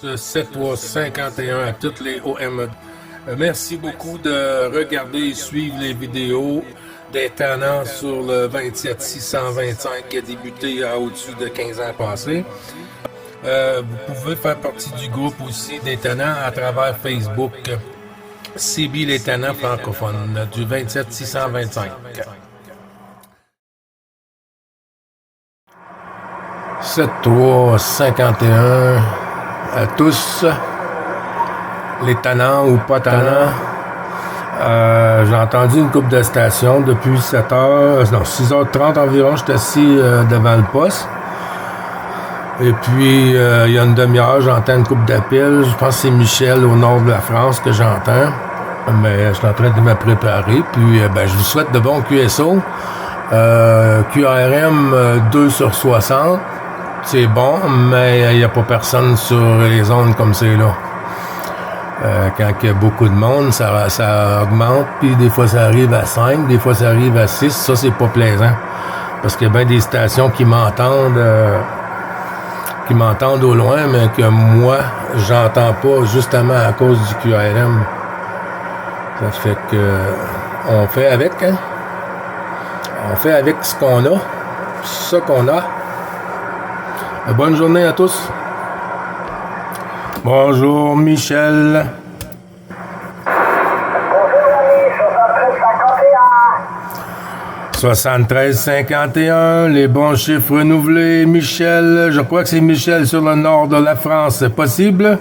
7351 à toutes les OM. Merci beaucoup de regarder et suivre les vidéos des tannants sur le 27625 qui a débuté à au-dessus de 15 ans passés. Vous pouvez faire partie du groupe aussi des tannants à travers Facebook. CB les tannants francophones du 27625. 7351 à tous, les tannants ou pas tannants. J'ai entendu une couple de stations depuis 6h30 environ. J'étais assis devant le poste. Et puis, il y a une demi-heure, j'entends une couple d'appels. Je pense que c'est Michel au nord de la France que j'entends. Mais je suis en train de me préparer. Puis, je vous souhaite de bons QSO. QRM 2/60. C'est bon, mais il n'y a pas personne sur les ondes comme c'est là. Quand il y a beaucoup de monde, ça augmente, puis des fois ça arrive à 5, des fois ça arrive à 6. Ça, c'est pas plaisant. Parce qu'il y a bien des stations qui m'entendent au loin, mais que moi, j'entends pas justement à cause du QRM. Ça fait que on fait avec, hein? On fait avec ce qu'on a. C'est ça qu'on a. Bonne journée à tous. Bonjour Michel. Bonjour 7351, les bons chiffres renouvelés. Michel, je crois que c'est Michel sur le nord de la France. C'est possible?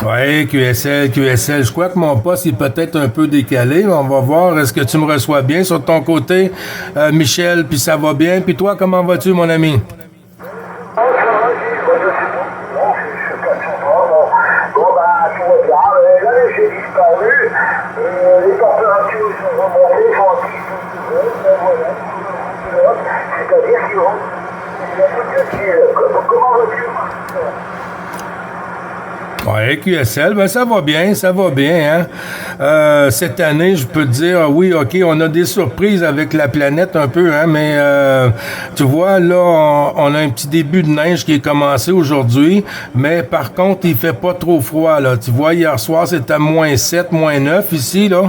Oui, QSL. Je crois que mon poste est peut-être un peu décalé. On va voir. Est-ce que tu me reçois bien sur ton côté, Michel? Puis ça va bien. Puis toi, comment vas-tu, mon ami? J'ai disparu. Les températures sont remontées, sont un petit peu c'est-à-dire qu'ils vont. Comment vas-tu? Oui, QSL, ça va bien, hein. Cette année, je peux te dire, oui, OK, on a des surprises avec la planète un peu, hein, mais tu vois, là, on a un petit début de neige qui est commencé aujourd'hui, mais par contre, il fait pas trop froid, là. Tu vois, hier soir, c'était à -7, -9 ici, là,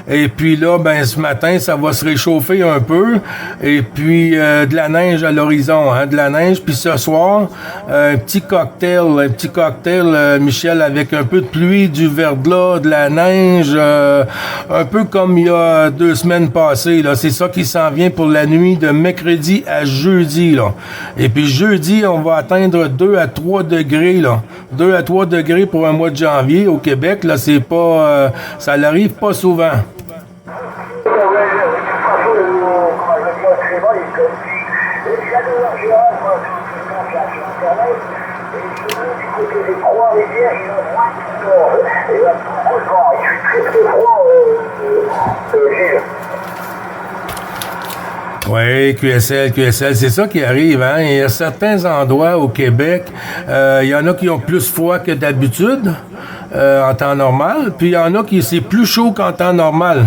et puis là, ce matin, ça va se réchauffer un peu, et puis de la neige à l'horizon, hein, de la neige, puis ce soir, un petit cocktail, Michel, avec un peu de pluie, du verglas, de la neige, un peu comme il y a 2 semaines passées, là. C'est ça qui s'en vient pour la nuit de mercredi à jeudi, là. Et puis jeudi, on va atteindre 2 à 3 degrés, là. 2 à 3 degrés pour un mois de janvier au Québec, là, c'est pas... ça n'arrive pas souvent. Oui, QSL, c'est ça qui arrive, hein. Il y a certains endroits au Québec, il y en a qui ont plus froid que d'habitude, en temps normal, puis il y en a qui c'est plus chaud qu'en temps normal.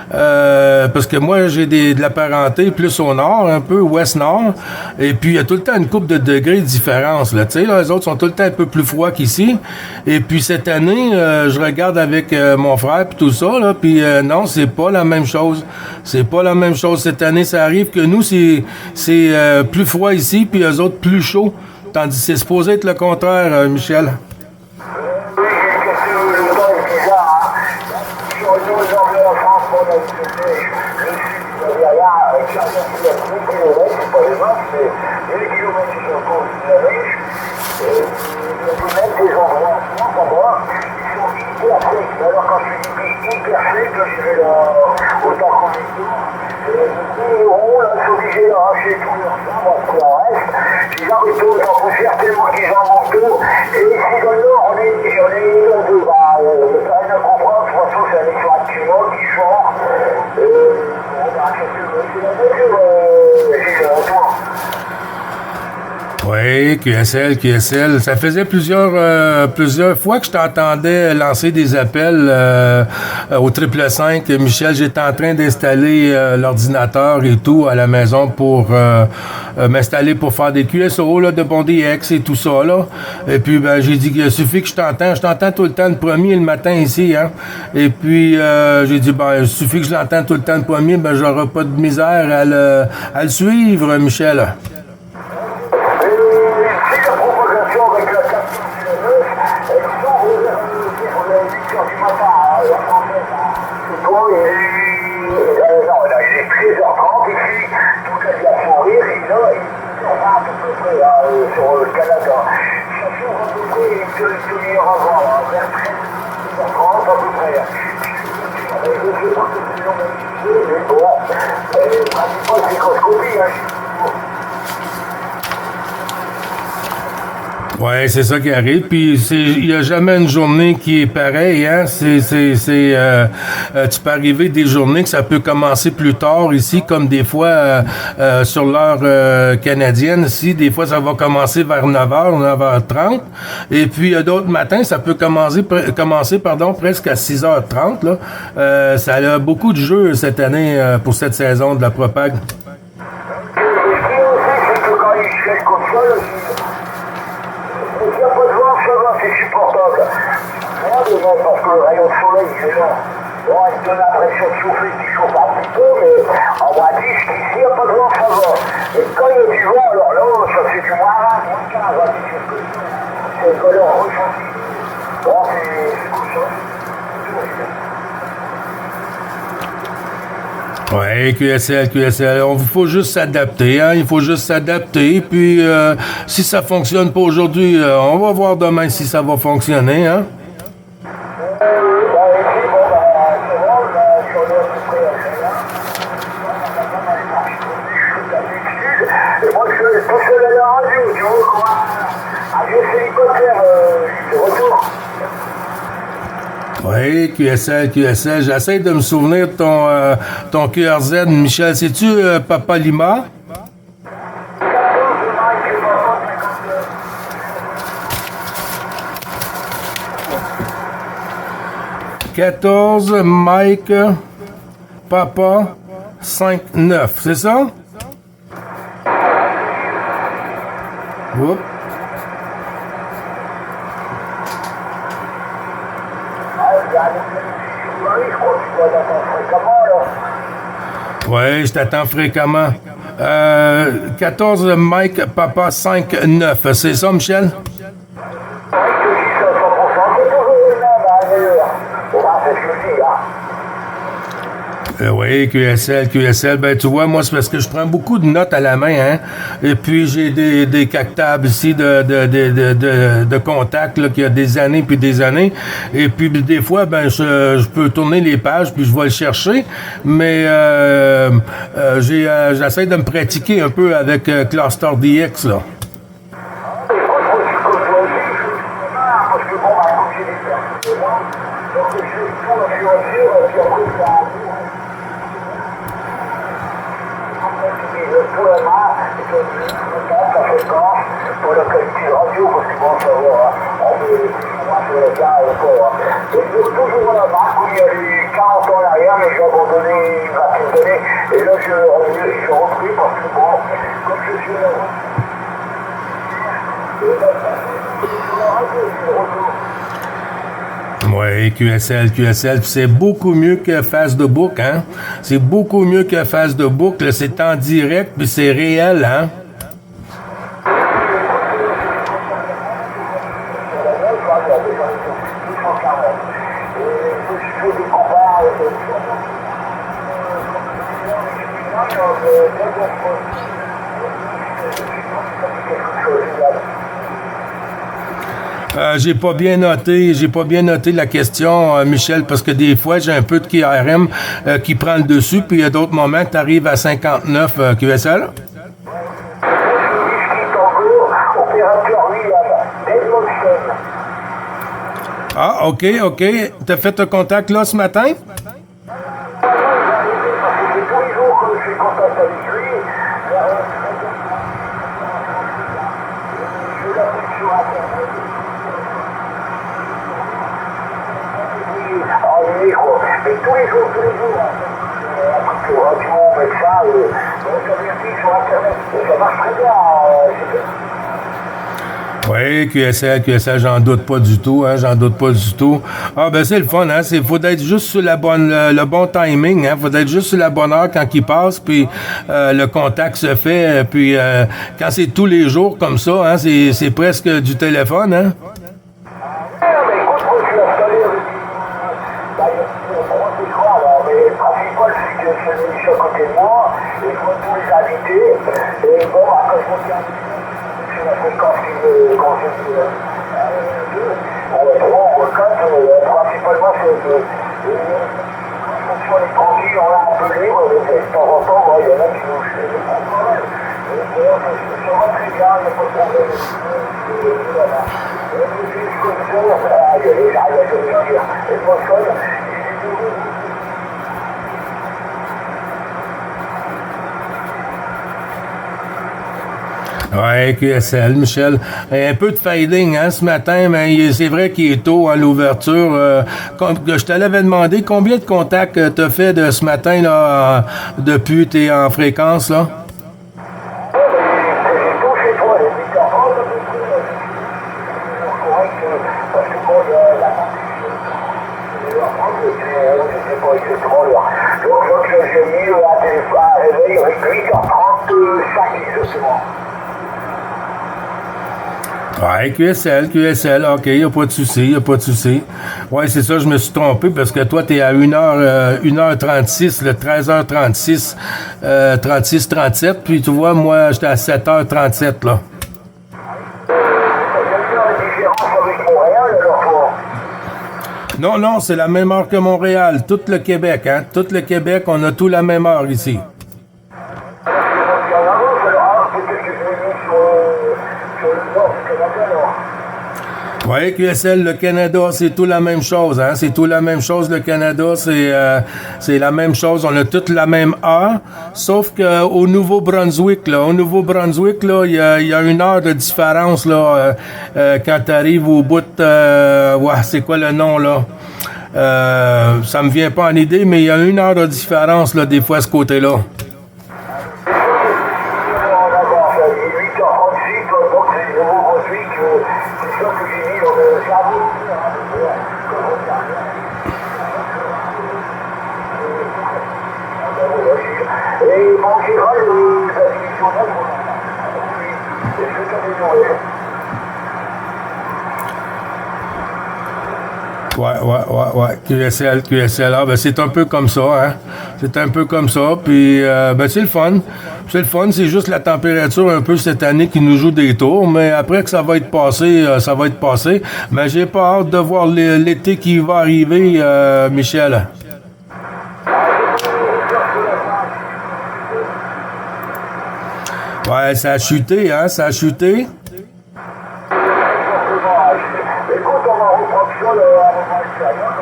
Parce que moi, j'ai de la parenté plus au nord, un peu ouest-nord, et puis il y a tout le temps une couple de degrés de différence, là. Tu sais, là, les autres sont tout le temps un peu plus froids qu'ici. Et puis cette année, je regarde avec mon frère puis tout ça, là, puis non, c'est pas la même chose. C'est pas la même chose. Cette année, ça arrive que nous, c'est plus froid ici, puis eux autres plus chaud. Tandis que c'est supposé être le contraire, Michel. Oui, QSL. Ça faisait plusieurs fois que je t'entendais lancer des appels au 555. Michel, j'étais en train d'installer l'ordinateur et tout à la maison pour m'installer pour faire des QSO, là, de bon DX et tout ça, là. Et puis, ben, j'ai dit qu'il suffit que je t'entends tout le temps le premier le matin ici, hein. Et puis, j'ai dit, ben, il suffit que je l'entende tout le temps le premier, ben, j'aurai pas de misère à le suivre, Michel. Sur le Canada. Ça s'ouvre à peu près une demi-heure avant, vers 13h30 à peu près. Je sais pas que c'est normalisé, mais bon, pratiquement c'est microscopie, hein. Ouais, c'est ça qui arrive. Puis il y a jamais une journée qui est pareille, hein. Tu peux arriver des journées que ça peut commencer plus tard ici, comme des fois sur l'heure canadienne. Ici, des fois ça va commencer vers 9h, 9h30. Et puis d'autres matins, ça peut commencer presque à 6h30. Là, ça a beaucoup de jeux cette année pour cette saison de la Propag. S'il n'y a pas de vent, ça va, c'est supportable. Moi, déjà, parce que le rayon de soleil, c'est là. Bon, il donne l'impression de chauffer, qui chauffe un petit peu, mais en moins 10, s'il n'y a pas de vent, ça va. Et quand il y a du vent, alors là, ça fait du moins 20, moins 15, hein, c'est une valeur ressentie. Bon, c'est comme ça. Ouais, QSL. Il faut juste s'adapter, hein. Il faut juste s'adapter. Puis, si ça fonctionne pas aujourd'hui, on va voir demain si ça va fonctionner, hein. Et moi, je suis tout seul à la radio, tu vois, quoi. Un vieux hélicoptère, de retour. Oui, QSL. J'essaie de me souvenir de ton QRZ, Michel. C'est-tu Papa Lima? « 14 Mike Papa 5-9 », c'est ça? Oups. Oui, je t'attends fréquemment. 14 Mike Papa 5-9, c'est ça, Michel? Oui, QSL. Ben, tu vois, moi, c'est parce que je prends beaucoup de notes à la main, hein. Et puis, j'ai des captables ici de contacts, là, qui a des années puis des années. Et puis, des fois, ben, je peux tourner les pages puis je vais le chercher. Mais, j'essaie de me pratiquer un peu avec Cluster DX, là. Pour la qualité radio, parce que bon, ça va, on met sur le gars et tout. Et toujours la marque où il y a les 40 ans en arrière, mais j'ai abandonné une vingtaine d'années. Et là, je suis repris parce que bon, comme je suis là, oui, QSL, c'est beaucoup mieux que Face de Book, hein? C'est beaucoup mieux que Face de Book, là, c'est en direct, puis c'est réel, hein? J'ai pas bien noté la question, Michel, parce que des fois, j'ai un peu de KRM qui prend le dessus, puis il y a d'autres moments que tu arrives à 59 QSL. Ah, OK. T'as fait un contact là ce matin? là, on s'avertit sur Internet. Et ça marche très bien. Oui, QSL, j'en doute pas du tout, hein, j'en doute pas du tout. Ah, ben c'est le fun, hein, faut être juste sur le bon timing, hein, faut être juste sur la bonne heure quand il passe, puis le contact se fait, puis quand c'est tous les jours comme ça, hein, c'est presque du téléphone, hein. Mais écoute, moi je suis installé avec trois écrans là, mais le principal c'est que je suis à côté de moi, et je vois tous les invités, et bon, après je regarde sur la fréquence qui me consulte on est 3, on est 4, principalement c'est que si on est tranquille, on a un peu libre, mais de temps en temps, il y en a qui nous font des problèmes. Ça va très bien, il n'y a pas de problème. Voilà. Ouais, QSL, Michel. Un peu de fading, hein, ce matin, mais c'est vrai qu'il est tôt à l'ouverture. Je te l'avais demandé, combien de contacts t'as fait de ce matin, là, depuis t'es en fréquence, là? Ouais, QSL, ok, y a pas de souci. Ouais, c'est ça, je me suis trompé parce que toi, t'es à 1h36, le 13h36, 36-37, puis tu vois, moi, j'étais à 7h37, là. Non, c'est la même heure que Montréal, tout le Québec, hein. Tout le Québec, on a tout la même heure ici. Oui, QSL, le Canada, c'est tout la même chose, hein. C'est tout la même chose, le Canada, c'est la même chose. On a toute la même heure, sauf que au Nouveau-Brunswick, il y a une heure de différence, là, quand tu arrives au bout c'est quoi le nom, là? Ça me vient pas en idée, mais il y a une heure de différence, là, des fois, à ce côté-là. Ouais. QSL. Ah, ben, c'est un peu comme ça, hein. C'est un peu comme ça, puis ben, c'est le fun. C'est juste la température un peu cette année qui nous joue des tours, mais après que ça va être passé. Mais j'ai pas hâte de voir l'été qui va arriver, Michel. Ouais, ça a chuté, hein, Écoute, on va reprendre ça à moment extérieur.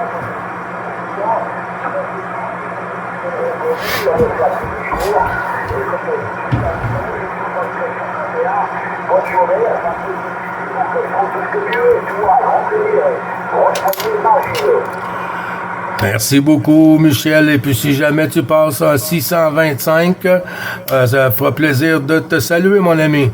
Bonne journée, Merci beaucoup, Michel. Et puis, si jamais tu passes à 625, ça fera plaisir de te saluer, mon ami.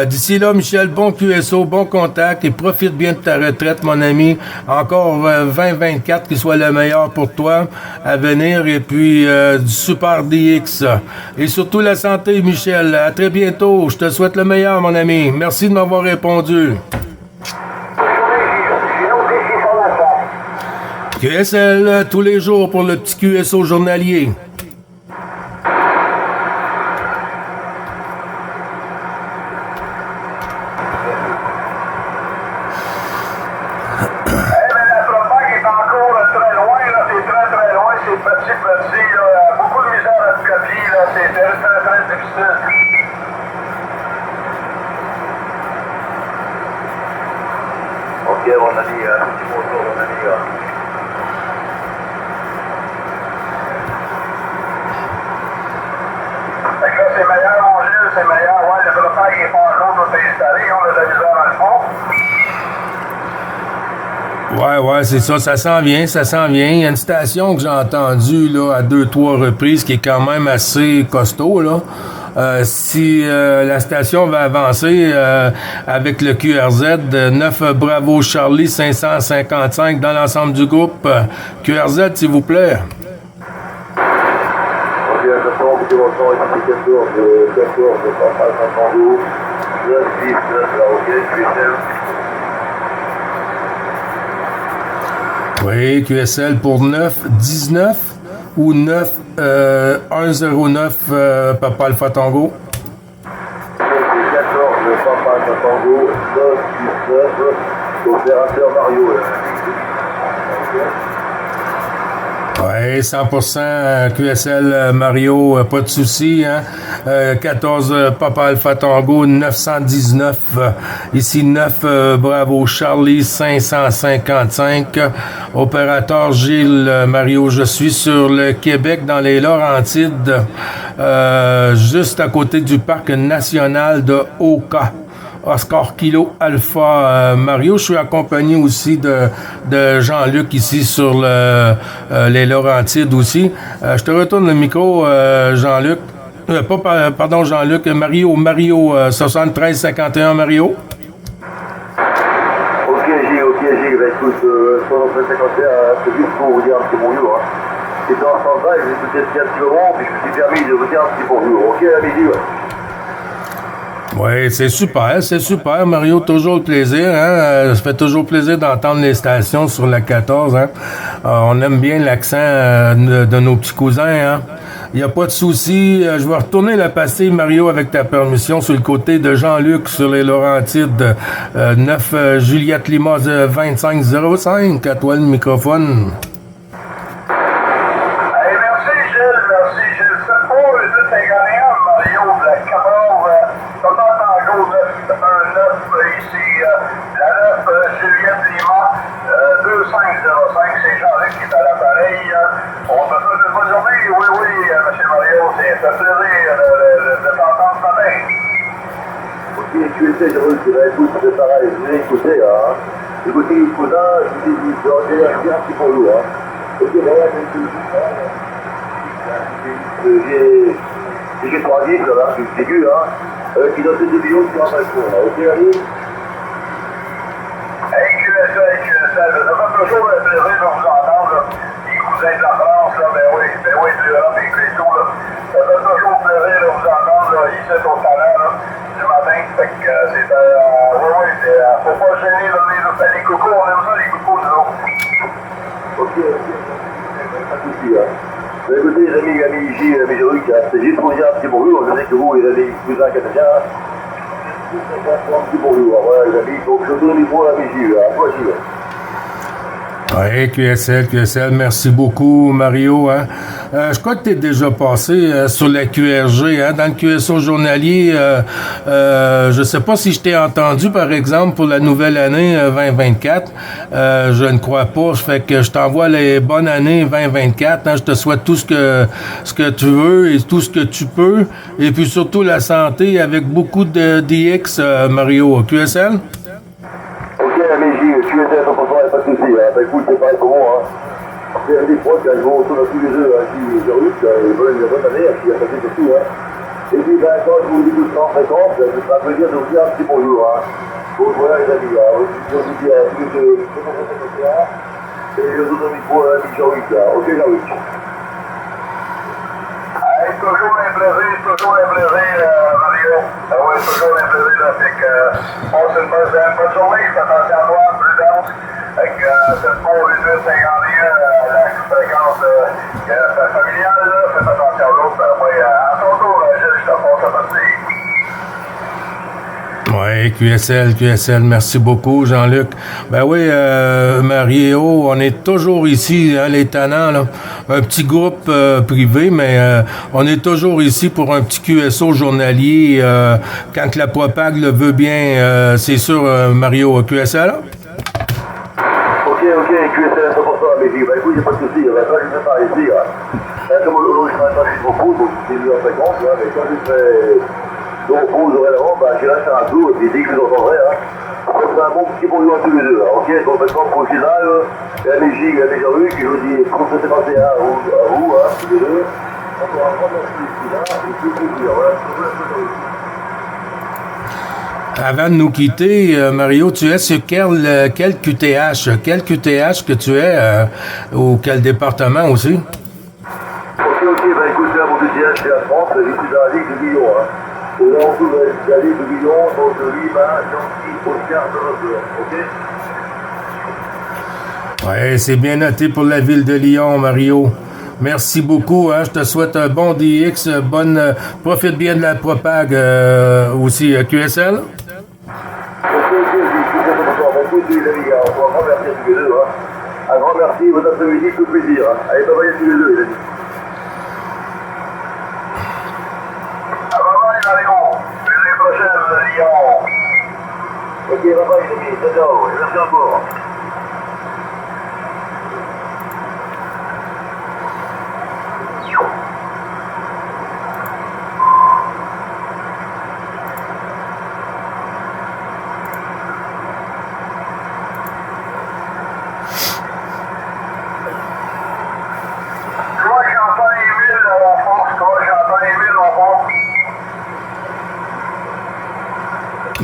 D'ici là, Michel, bon QSO, bon contact et profite bien de ta retraite, mon ami. Encore 2024 qui soit le meilleur pour toi à venir et puis du Super DX. Et surtout la santé, Michel. À très bientôt. Je te souhaite le meilleur, mon ami. Merci de m'avoir répondu. QSL, tous les jours pour le petit QSO journalier. Ok, on a dit un petit moto, on a dit... C'est meilleur en jeu, c'est meilleur. Ouais, le bloqueur il est pas encore tout installé, on a de la misère dans le fond. Ouais, c'est ça. Ça s'en vient, ça s'en vient. Il y a une station que j'ai entendue là, à 2-3 reprises qui est quand même assez costaud, là. Si la station va avancer avec le QRZ 9 Bravo Charlie 555 dans l'ensemble du groupe. QRZ, s'il vous plaît. Ok, attention, motivation, équipe 14, 5 Tango, 9, 10, 9, là, ok, QSL. Oui, QSL pour 9, 19 ou 9, 109 Papa Alpha Tango. 14, Papa Alpha Tango, 9, 19, opérateur Mario. Oui, 100% QSL Mario, pas de souci. Hein? 14 Papa Alpha Tango, 919. Ici 9 Bravo Charlie 555. Opérateur Gilles Mario, je suis sur le Québec dans les Laurentides, juste à côté du parc national de Oka. Oscar Kilo Alpha Mario. Je suis accompagné aussi de Jean-Luc ici sur les Laurentides aussi. Je te retourne le micro, Jean-Luc. Pardon, Jean-Luc. Mario 7351 Mario. Ok, Gilles. Ben, écoute, 7351, c'est juste pour vous dire un petit bonjour. Hein. J'étais en stand-by, j'ai peut-être un petit moment, puis je me suis permis de vous dire un petit bonjour. Ok, à midi, ouais. Oui, c'est super, Mario, toujours le plaisir, hein? Ça fait toujours plaisir d'entendre les stations sur la 14, hein? On aime bien l'accent de nos petits cousins, hein? Il n'y a pas de souci. Je vais retourner la pastille, Mario, avec ta permission, sur le côté de Jean-Luc, sur les Laurentides, 9 Juliette Lima 2505. À toi le microphone. QSL, écoute, c'est pareil, je vais écouter, hein. Écoutez, les cousins, je vous dis, j'ai un petit bonjour, hein. Ok, derrière, j'ai 3 livres, là, je suis aigu, hein, qui donne 2 millions sur un balcon, là. Ok, allez. Hey, QSL, ça fait toujours un plaisir de vous entendre, les cousins de la France, là, ben oui, de l'Europe et tout, là. Ça fait toujours plaisir de vous entendre, là, ici, au talent, là. Du matin, fait que c'est faut pas gêner les cocos, on aime ça les cocos nous autres. Ok, pas de soucis, hein. Mais écoutez les amis J, l'ami Jean-Luc, c'est juste pour vous dire un petit bonjour, je sais que vous et les amis cousins canadiens, un petit bonjour, voilà les amis, donc je donne les mots à l'ami J, à toi J. Oui, QSL, merci beaucoup, Mario. Hein? Je crois que tu es déjà passé sur la QRG, hein, dans le QSO journalier. Je ne sais pas si je t'ai entendu, par exemple, pour la nouvelle année 2024. Je ne crois pas. Fait que je t'envoie les bonnes années 2024. Hein? Je te souhaite tout ce que tu veux et tout ce que tu peux. Et puis surtout la santé avec beaucoup de DX, Mario. QSL? QSL, pas de soucis, hein. Bah écoute, c'est pareil pour moi, hein. C'est des fois qu'un jour, on tourne tous les deux, hein, qui Jean-Luc, une bonne année, qui a passé surtout, hein. Et puis, ben, quand je vous dis tout ça en fréquence, c'est un plaisir de vous dire un petit bonjour, hein. Donc voilà les amis, hein. Je vous dis à tous les deux, et je vous donne le micro à l'ami Jean-Luc, hein. Ok, Jean-Luc. Toujours un plaisir, Mario. Oui, toujours un plaisir, là. Fait que, passe une bonne journée, fais attention à toi, prudence. Fait que, c'est pas au 1851, la fréquence familiale, là, fais attention à l'autre. Oui, à ton tour, Gilles, je te passe à partir. Oui, QSL, merci beaucoup, Jean-Luc. Ben oui, Mario, on est toujours ici, hein, les tannants, là. Un petit groupe privé, mais on est toujours ici pour un petit QSO journalier quand la propague le veut bien, c'est sûr, Mario, QSL? Ok, QSL, c'est pour ça, mais ben écoute, il n'y a pas de souci, ça, je ne sais pas ici, hein. Comme aujourd'hui, je ne pas beaucoup, donc c'est une fréquence, là, mais quand je fais... Donc, vous aurez la honte, j'irai faire un tour, et puis dès que je vous entendrai, hein, On fait un bon petit brouillon tous les deux, là, ok? Donc maintenant, pour le final, la Belgique, il a déjà vu, qui vous dit 37-51 à vous, hein, tous les deux. On va remercier ici, là, et tout plaisir, voilà. Avant de nous quitter, Mario, tu es sur quel QTH? Quel QTH que tu es ou quel département aussi? Ok, ben écoutez, mon QTH, c'est la France, je suis dans la ligue de Lyon, hein. Et là, on trouve la ligue de Lyon, donc de Lima, Yankee, Oscar, November, ok? Oui, c'est bien noté pour la ville de Lyon, Mario. Merci beaucoup. Hein. Je te souhaite un bon DX. Profite bien de la propague aussi QSL. Les amis, un grand merci à tous les deux. Hein. Un grand merci, votre après-midi, tout plaisir. Hein. Allez, bye bye à tous les deux, les amis. Ah, bye bye, Marion. L'année prochaine, Lyon. Ok, bye bye, les amis. Ciao, merci encore.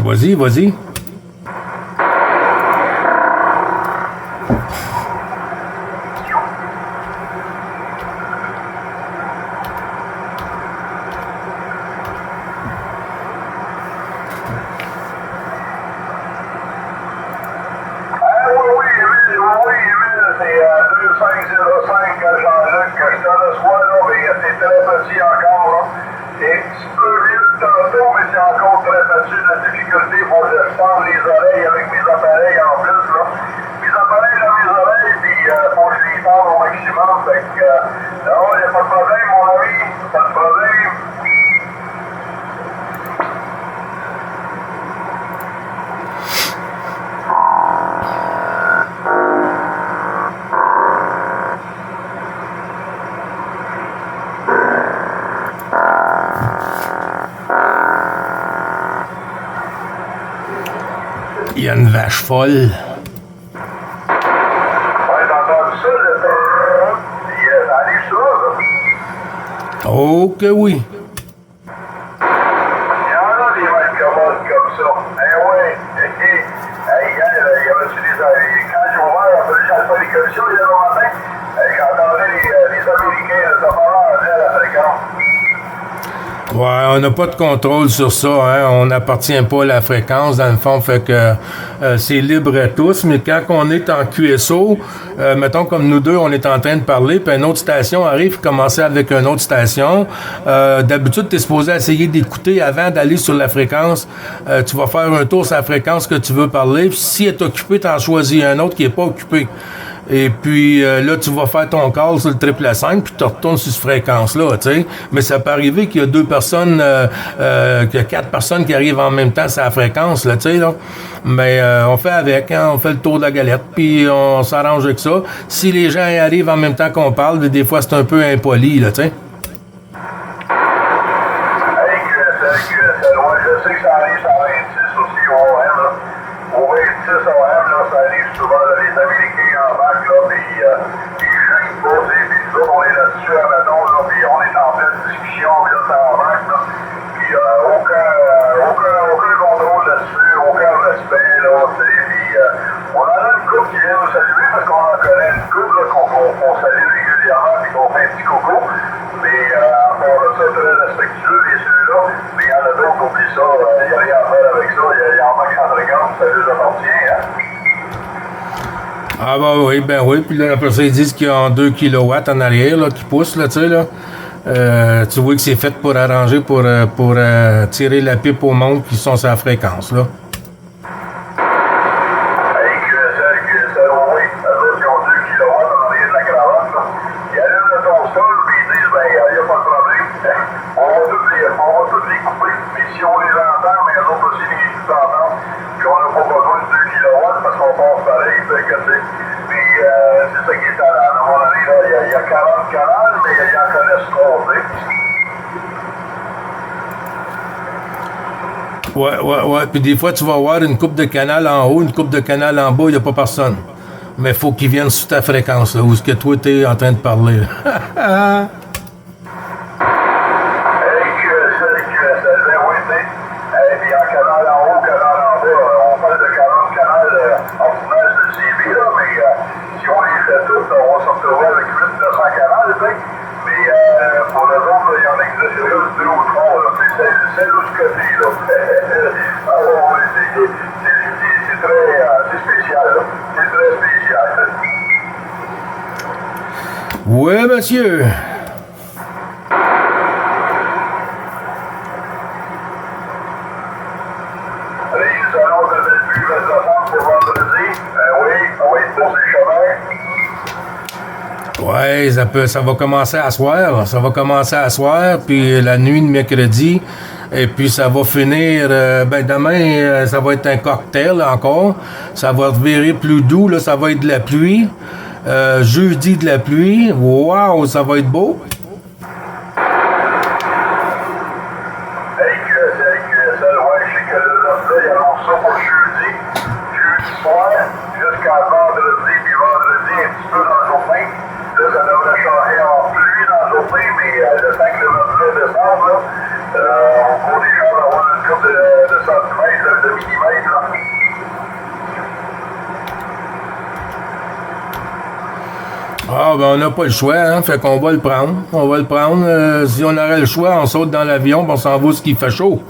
Vas-y, vas-y. Il y a une vache folle. Ouais, t'entends ça, le ça arrive ça, là. Oh que oui. Il y en a des vaches commodes comme ça. Eh ouais, hey, il y avait-tu des... Quand j'ai ouvert, il a fallu que j'aille faire les commissions, il y a le matin, j'entendais les Américains, ça parlait à la fréquence. Ouais, on n'a pas de contrôle sur ça, hein. On n'appartient pas à la fréquence, dans le fond, fait que c'est libre à tous, mais quand on est en QSO, mettons comme nous deux, on est en train de parler, puis une autre station arrive, commencer avec une autre station. D'habitude, tu es supposé essayer d'écouter avant d'aller sur la fréquence. Tu vas faire un tour sur la fréquence que tu veux parler, puis si elle est occupée, tu en choisis un autre qui n'est pas occupé. Et puis là, tu vas faire ton call sur le 555, puis tu retournes sur cette fréquence-là, tu sais. Mais ça peut arriver qu'il y a qu'il y a 4 personnes qui arrivent en même temps sur la fréquence, là, tu sais, là. Mais on fait avec, hein, on fait le tour de la galette, puis on s'arrange avec ça. Si les gens arrivent en même temps qu'on parle, des fois, c'est un peu impoli, là, tu sais. Hey, ouais, je sais que ça arrive, ça 26 aussi au OM, là. Au 26 OM, là, ça arrive souvent, là, les Américains en bac, là, puis les gens, ils posent, puis nous autres, on est là-dessus, à Manon, là, puis on est en pleine discussion, puis là, c'est en bac, là, puis aucun contrôle là-dessus, aucun respect, là, tu sais, puis on en a une couple qui vient nous saluer, parce qu'on en connaît une couple, là, qu'on salue régulièrement, puis qu'on fait un petit coucou, mais à part de ça, très respectueux, les ceux-là, mais il y en a d'autres qui oublient ça, il n'y a rien à faire avec ça, il y en manque en fréquence, ça les appartient, hein. Ah bah oui, ben oui. Puis là, après ça, ils disent qu'ils ont 2 kilowatts en arrière là, qui poussent, là, tu sais, là. Tu vois que c'est fait pour arranger, pour tirer la pipe au monde qui sont sur la fréquence, là. Hey, QSL, oui, eux autres, ils ont 2 kilowatts en arrière de la cravate, là. Ils allument le console, puis ils disent, ben, il n'y a pas de problème. On va tous les couper, mais si on les entend, mais eux autres aussi, ils nous entendent, puis on n'a pas besoin de 2 kilowatts parce qu'on passe pareil, fait que c'est. Puis c'est ça qui est à mon avis, là, il y a 40 canals, mais ils en connaissent 3, tu sais. Ouais. Puis des fois, tu vas voir une coupe de canal en haut, une coupe de canal en bas, il n'y a pas personne. Mais il faut qu'ils viennent sur ta fréquence, là, où est-ce que toi, tu es en train de parler. Oui, monsieur. Oui, ça va commencer à soir. Ça va commencer à soir, puis la nuit de mercredi. Et puis ça va finir, demain, ça va être un cocktail encore. Ça va virer plus doux, là, ça va être de la pluie. Jeudi de la pluie. Wow, ça va être beau. Ah, ben on n'a pas le choix, hein? Fait qu'on va le prendre. On va le prendre. Si on aurait le choix, on saute dans l'avion, on s'en va où ce qui fait chaud.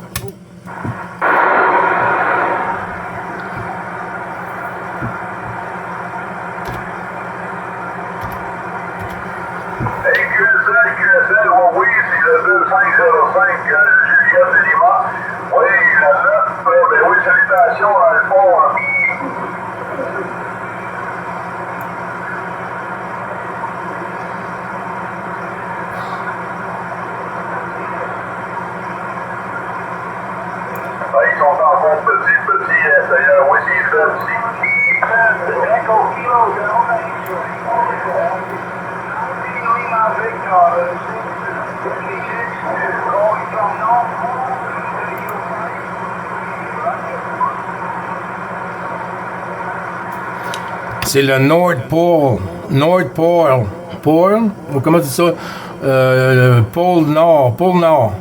C'est le North Pole. North Pole. Pole? Comment tu dis ça? Pôle Nord. Pôle Nord.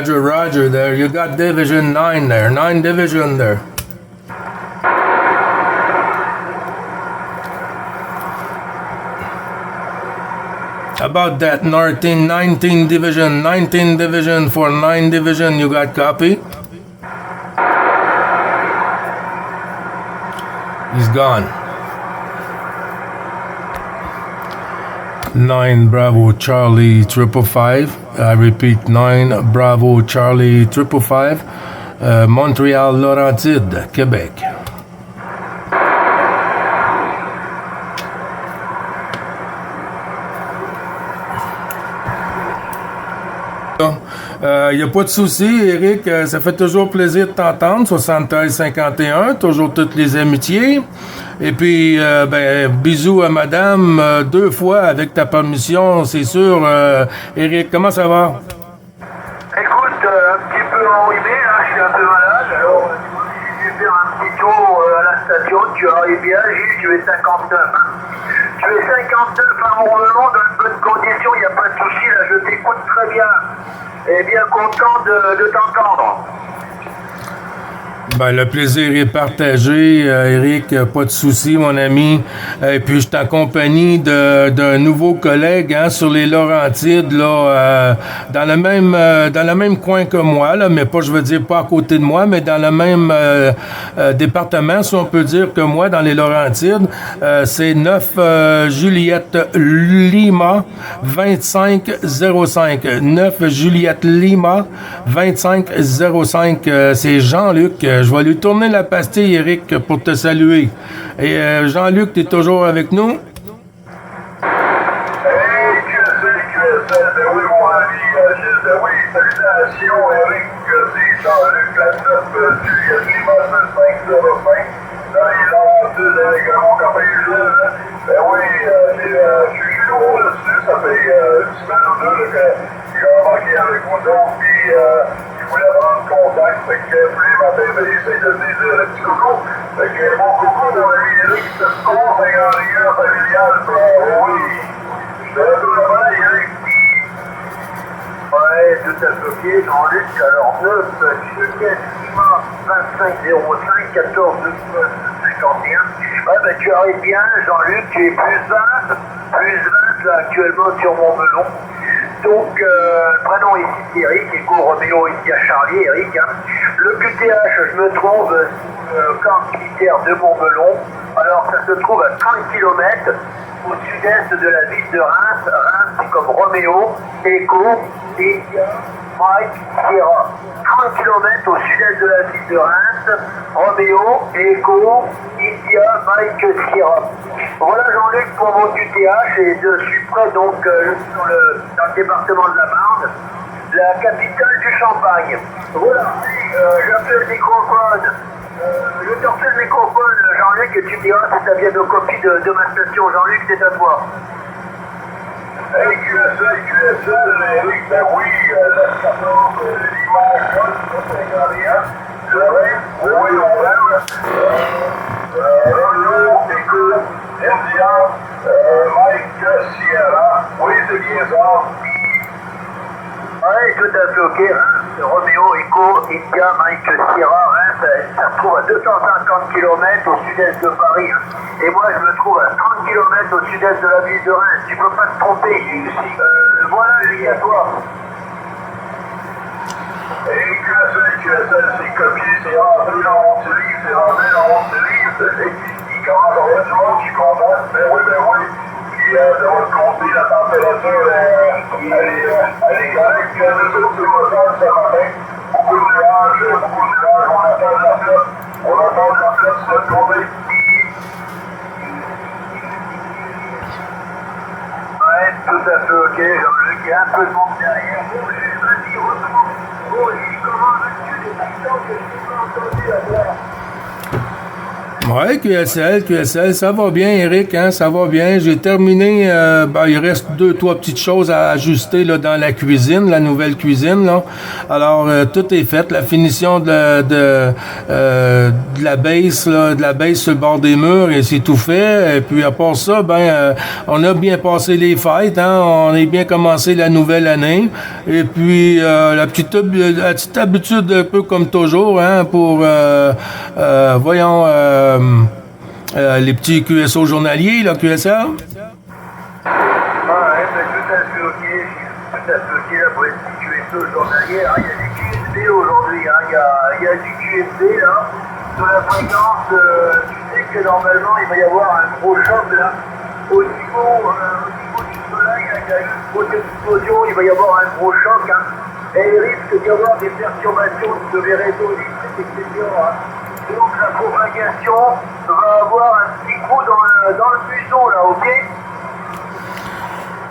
Roger, there. You got Division 9 there. 9 Division there. About that, 19 Division for 9 Division, you got copy? He's gone. 9 Bravo Charlie 555. I repeat, 9 Bravo Charlie 555. Montréal Laurentide, Québec. Il n'y a pas de souci, Éric. Ça fait toujours plaisir de t'entendre. 73-51, toujours toutes les amitiés. Et puis, bisous à madame 2 fois avec ta permission, c'est sûr. Éric, comment ça va? Écoute, un petit peu enrhumé, hein, je suis un peu malade. Alors, j'ai dû faire un petit tour à la station. Tu arrives bien, Gilles, tu es 59. Hein. Tu es 59 à Mont-Relon, dans de bonnes conditions, il n'y a pas de souci, là, je t'écoute très bien. Et bien content de t'entendre. Ben, le plaisir est partagé, Éric, pas de souci, mon ami. Et puis, je t'accompagne d'un nouveau collègue sur les Laurentides, là, dans le même coin que moi, là, mais pas, je veux dire, pas à côté de moi, mais dans le même département, si on peut dire que moi, dans les Laurentides. C'est 9 Juliette Lima 2505. 9 Juliette Lima 2505. C'est Jean-Luc. Je vais lui tourner la pastille, Éric, pour te saluer. Et Jean-Luc, tu es toujours avec nous? Oui, mon ami, oui, salutations, Éric, c'est Jean-Luc, la 9 Juliette Lima 2505, dans les Laurentides, avec mon copain Gilles, là. Ben oui, je suis nouveau là-dessus, ça fait une semaine ou deux là, qu'il a embarqué avec moi d'autres, puis il voulait prendre contact, fait que tous les matins, ben, il essaie de me dire un petit coucou. Fait que mon coucou, mon ami Eric, c'est ce cours, c'est en lien familial, oui, je te laisse le travail, Eric. Ouais, tout à fait ok, Jean-Luc, alors 9, Juliette Lima, 2505, 14 51. Ouais, ben tu arrives bien, Jean-Luc, tu es plus 20 là actuellement sur mon melon. Donc, le prénom ici Eric, Echo Roméo India Charlie, Eric. Hein. Le QTH, je me trouve sur le camp militaire de Montmelon. Alors, ça se trouve à 30 km au sud-est de la ville de Reims. Reims, c'est comme Roméo, Echo, India, Mike, Sierra. 30 km au sud-est de la ville de Reims. Roméo, Echo, India, Mike, Sierra. Voilà Jean-Luc pour mon QTH et je suis prêt donc dans le département de la Marne, la capitale du Champagne. Voilà, j'appelle le microphone. Je te refais le microphone Jean-Luc et tu me diras si ça vient de copie de ma station. Jean-Luc, c'est à toi. Hey, QSL, Eric, ben oui, la station de l'image, c'est Gabriel. Oui, on va. Écoute, India, Mike, Sierra, oui, c'est bien ça. Oui, tout à fait ok. Hein. Roméo, Echo, India, Mike, Sierra, hein, ça se trouve à 250 km au sud-est de Paris. Hein. Et moi, je me trouve à 30 km au sud-est de la ville de Reims. Tu peux pas te tromper. Voilà, les à toi. Et QSL, c'est copié, c'est rentré dans mon petit livre, c'est rentré dans mon petit livre. Il commence à avoir du monde qui est content. Ben oui. Puis de votre côté, la température, elle est correcte. Nous autres, c'est pas ça ce matin. Beaucoup de nuages, on attend de la flotte. On attend de la flotte sur notre côté. Ouais, tout à fait ok. Jean-Luc, il y a un peu de monde derrière. Vas-y, retrouve. Oh, comment vas-tu les pistons que je n'ai pas entendu là-bas? Ouais, QSL, ça va bien, Eric, hein, ça va bien. J'ai terminé, il reste 2-3 petites choses à ajuster là, dans la cuisine, la nouvelle cuisine, là. Alors, tout est fait, la finition de la base, là, de la base sur le bord des murs, et c'est tout fait. Et puis, à part ça, on a bien passé les fêtes, hein, on a bien commencé la nouvelle année. Et puis, la petite habitude, un peu comme toujours, hein, pour, les petits QSO journaliers, là, QSL? Ouais, mais tout à fait ok. Tout à fait ok, là, pour les petits QSO journaliers. Il y a du QSB aujourd'hui, hein. Il y a du QSB, là. Sur la fréquence, tu sais que normalement, il va y avoir un gros choc, là. Au niveau du soleil, il y a une grosse explosion, il va y avoir un gros choc, hein. Et il risque d'y avoir des perturbations de les réseaux électriques, etc., hein. Donc la propagation va avoir un petit coup dans le museau, là, ok?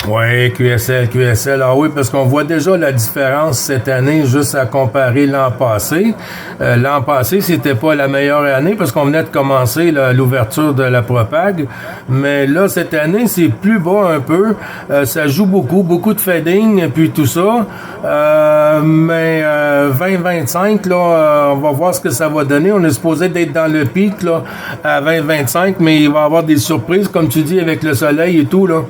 Oui, QSL. Ah oui, parce qu'on voit déjà la différence cette année, juste à comparer l'an passé. L'an passé, c'était pas la meilleure année parce qu'on venait de commencer l'ouverture de la Propag. Mais là, cette année, c'est plus bas un peu. Ça joue beaucoup de fading, puis tout ça. Mais 2025, là, on va voir ce que ça va donner. On est supposé d'être dans le pic, là, à 2025, mais il va y avoir des surprises, comme tu dis, avec le soleil et tout, là.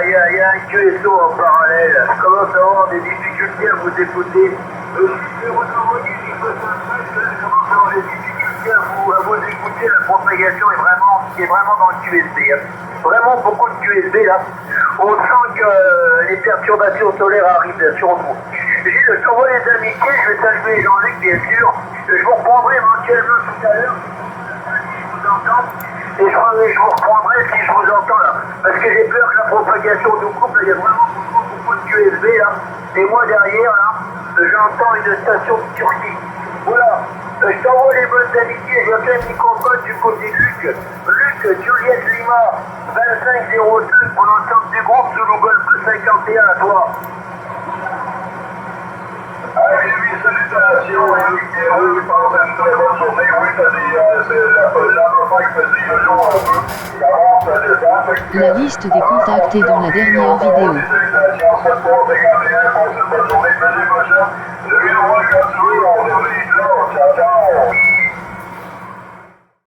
Il y a un QSO en parallèle. Je commence à avoir des difficultés à vous écouter. Je vais vous envoyer des choses je commence à avoir des difficultés à vous écouter. La propagation est vraiment dans le QSB. Hein. Vraiment beaucoup de QSB là. On sent que les perturbations solaires arrivent sur nous. Gilles, je t'envoie les amitiés, je vais saluer Jean-Luc bien sûr. Je vous reprendrai éventuellement tout à l'heure. Si je vous entends. Et je vous reprendrai si je vous entends là. Parce que j'ai peur que la propagation nous coupe. Il y a vraiment beaucoup de QSB là. Et moi derrière là, j'entends une station de Turquie. Voilà. Je t'envoie les bonnes amitiés. Je fais un microphone du côté Luc. Luc, Juliette Lima, 2505 pour l'ensemble du groupe Zulu Golf 51 à toi. Allez, salutations. Oui, passez une très bonne journée. Oui, c'est l'affaire qui faisait le jour un peu. Ça monte, ça descend. La liste des contacts est dans la dernière vidéo. Félicitations, 7 pour 51. Passez une bonne journée. Plaisir prochain. Je viens voir quand tu veux.